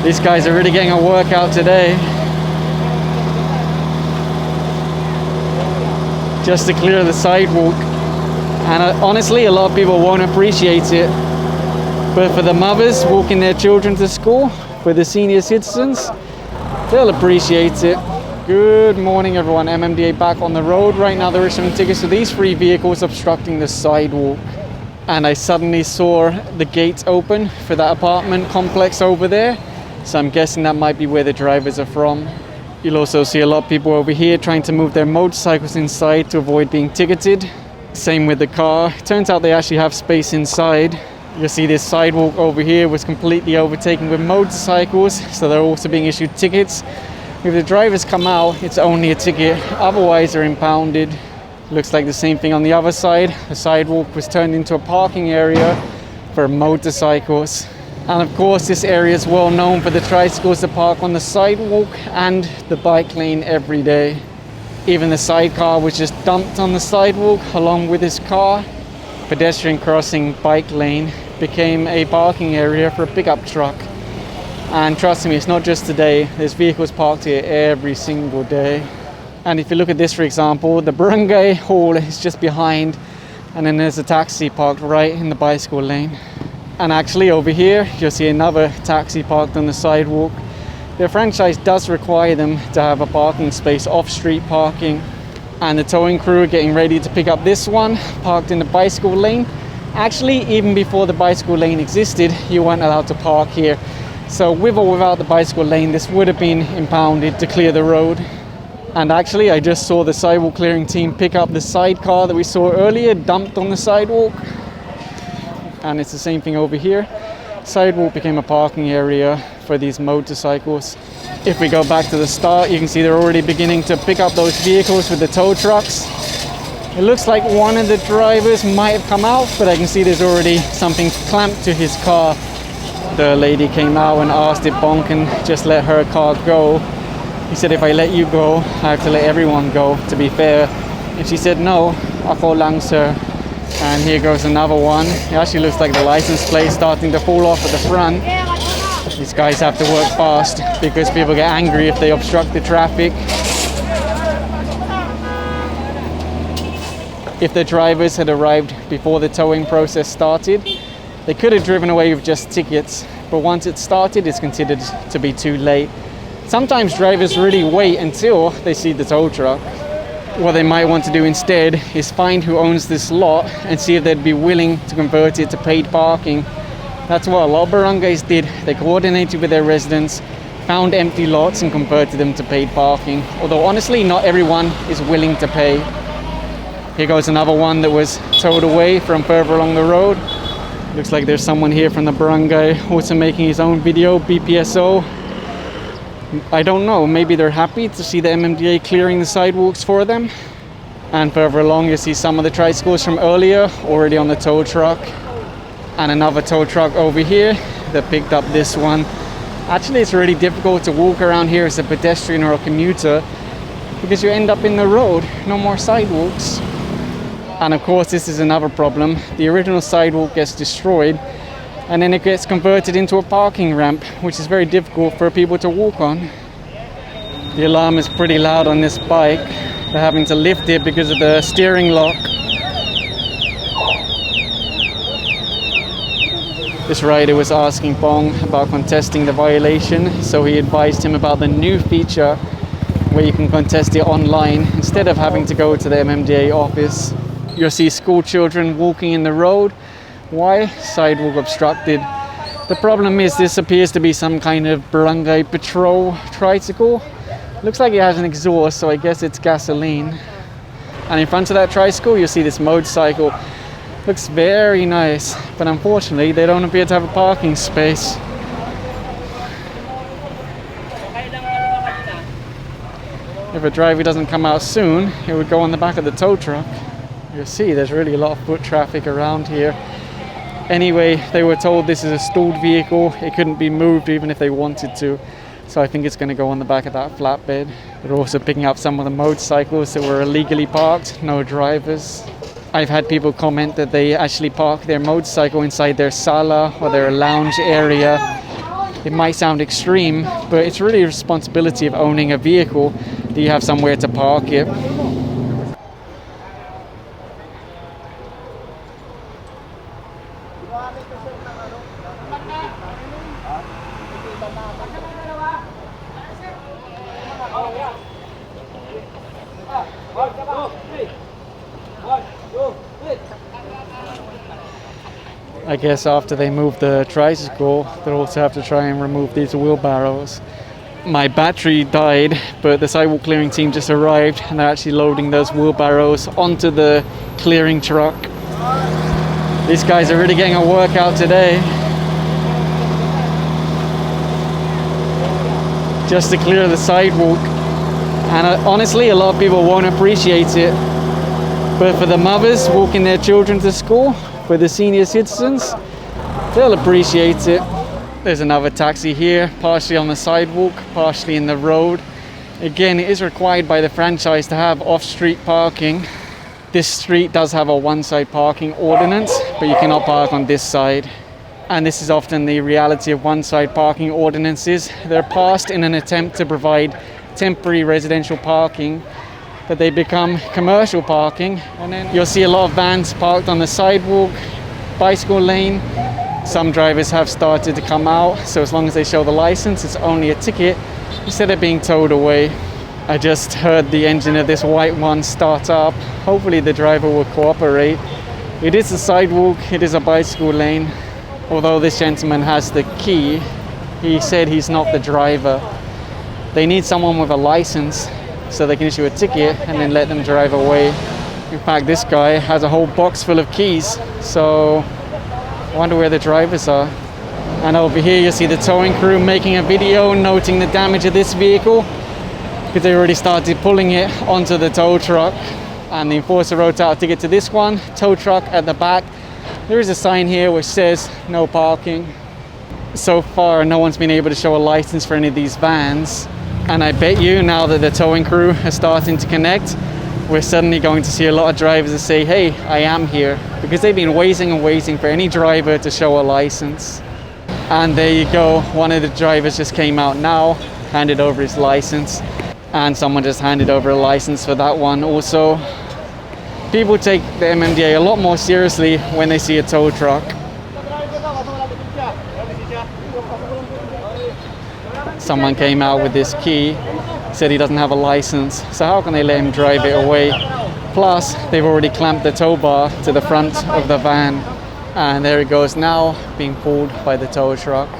These guys are really getting a workout today. Just to clear the sidewalk. And honestly, a lot of people won't appreciate it. But for the mothers walking their children to school, for the senior citizens, they'll appreciate it. Good morning everyone, MMDA back on the road. Right now they're issuing tickets to these 3 vehicles obstructing the sidewalk. And I suddenly saw the gates open for that apartment complex over there. So I'm guessing that might be where the drivers are from. You'll also see a lot of people over here trying to move their motorcycles inside to avoid being ticketed. Same with the car. Turns out they actually have space inside. You'll see this sidewalk over here was completely overtaken with motorcycles, so they're also being issued tickets. If the drivers come out, it's only a ticket, otherwise they're impounded. Looks like the same thing on the other side. The sidewalk was turned into a parking area for motorcycles. And of course this area is well known for the tricycles that park on the sidewalk and the bike lane every day. Even the sidecar was just dumped on the sidewalk along with his car. Pedestrian crossing bike lane became a parking area for a pickup truck. And trust me, it's not just today. There's vehicles parked here every single day. And if you look at this, for example, the Barangay hall is just behind, and then there's a taxi parked right in the bicycle lane. And actually over here, you'll see another taxi parked on the sidewalk. Their franchise does require them to have a parking space, off-street parking. And the towing crew are getting ready to pick up this one, parked in the bicycle lane. Actually, even before the bicycle lane existed, you weren't allowed to park here. So with or without the bicycle lane, this would have been impounded to clear the road. And actually, I just saw the sidewalk clearing team pick up the sidecar that we saw earlier, dumped on the sidewalk. And it's the same thing over here. Sidewalk became a parking area for these motorcycles. If we go back to the start, you can see they're already beginning to pick up those vehicles with the tow trucks. It looks like one of the drivers might have come out, but I can see there's already something clamped to his car. The lady came out and asked if Bon can just let her car go. He said, if I let you go, I have to let everyone go, to be fair. And she said, no, ako lang sir. And here goes another one. It actually looks like the license plate starting to fall off at the front. These guys have to work fast because people get angry if they obstruct the traffic. If the drivers had arrived before the towing process started, they could have driven away with just tickets, but once it started, it's considered to be too late. Sometimes drivers really wait until they see the tow truck. What they might want to do instead is find who owns this lot and see if they'd be willing to convert it to paid parking. That's what a lot of barangays did. They coordinated with their residents, found empty lots and converted them to paid parking. Although honestly, not everyone is willing to pay. Here goes another one that was towed away from further along the road. Looks like there's someone here from the barangay also making his own video, BPSO. I don't know, maybe they're happy to see the MMDA clearing the sidewalks for them. And further along you see some of the tricycles from earlier already on the tow truck. And another tow truck over here that picked up this one. Actually, it's really difficult to walk around here as a pedestrian or a commuter because you end up in the road, no more sidewalks. And of course, this is another problem. The original sidewalk gets destroyed and then it gets converted into a parking ramp, which is very difficult for people to walk on. The alarm is pretty loud on this bike. They're having to lift it because of the steering lock. This rider was asking Bong about contesting the violation, so he advised him about the new feature where you can contest it online instead of having to go to the MMDA office. You'll see school children walking in the road. Why? Sidewalk obstructed. The problem is this appears to be some kind of barangay patrol tricycle. Looks like it has an exhaust, so I guess it's gasoline. And in front of that tricycle, you'll see this motorcycle. Looks very nice, but unfortunately, they don't appear to have a parking space. If a driver doesn't come out soon, it would go on the back of the tow truck. You'll see there's really a lot of foot traffic around here. Anyway, they were told this is a stalled vehicle. It couldn't be moved even if they wanted to. So I think it's going to go on the back of that flatbed. They're also picking up some of the motorcycles that were illegally parked, no drivers. I've had people comment that they actually park their motorcycle inside their sala or their lounge area It might sound extreme, but it's really a responsibility of owning a vehicle that you have somewhere to park it. I guess after they move the tricycle, they'll also have to try and remove these wheelbarrows. My battery died, but the sidewalk clearing team just arrived and they're actually loading those wheelbarrows onto the clearing truck. These guys are really getting a workout today. Just to clear the sidewalk. And honestly, a lot of people won't appreciate it. But for the mothers walking their children to school, for the senior citizens, they'll appreciate it. There's another taxi here, partially on the sidewalk, partially in the road. Again, it is required by the franchise to have off-street parking. This street does have a one-side parking ordinance, but you cannot park on this side. And this is often the reality of one-side parking ordinances. They're passed in an attempt to provide temporary residential parking, but they become commercial parking, and then you'll see a lot of vans parked on the sidewalk, bicycle lane. Some drivers have started to come out, so as long as they show the license, it's only a ticket instead of being towed away. I just heard the engine of this white one start up. Hopefully the driver will cooperate. It is a sidewalk, it is a bicycle lane. Although this gentleman has the key, he said he's not the driver. They need someone with a license so they can issue a ticket and then let them drive away. In fact, this guy has a whole box full of keys, so I wonder where the drivers are. And over here you see the towing crew making a video noting the damage of this vehicle, because they already started pulling it onto the tow truck. And the enforcer wrote out a ticket to this one, tow truck at the back. There is a sign here which says no parking. So far no one's been able to show a license for any of these vans. And I bet you now that the towing crew are starting to connect, we're suddenly going to see a lot of drivers that say, hey, I am here. Because they've been waiting and waiting for any driver to show a license. And there you go, one of the drivers just came out now, handed over his license. And someone just handed over a license for that one also. People take the MMDA a lot more seriously when they see a tow truck. Someone came out with this key, said he doesn't have a license, so how can they let him drive it away? Plus, they've already clamped the tow bar to the front of the van, and there it goes now, being pulled by the tow truck.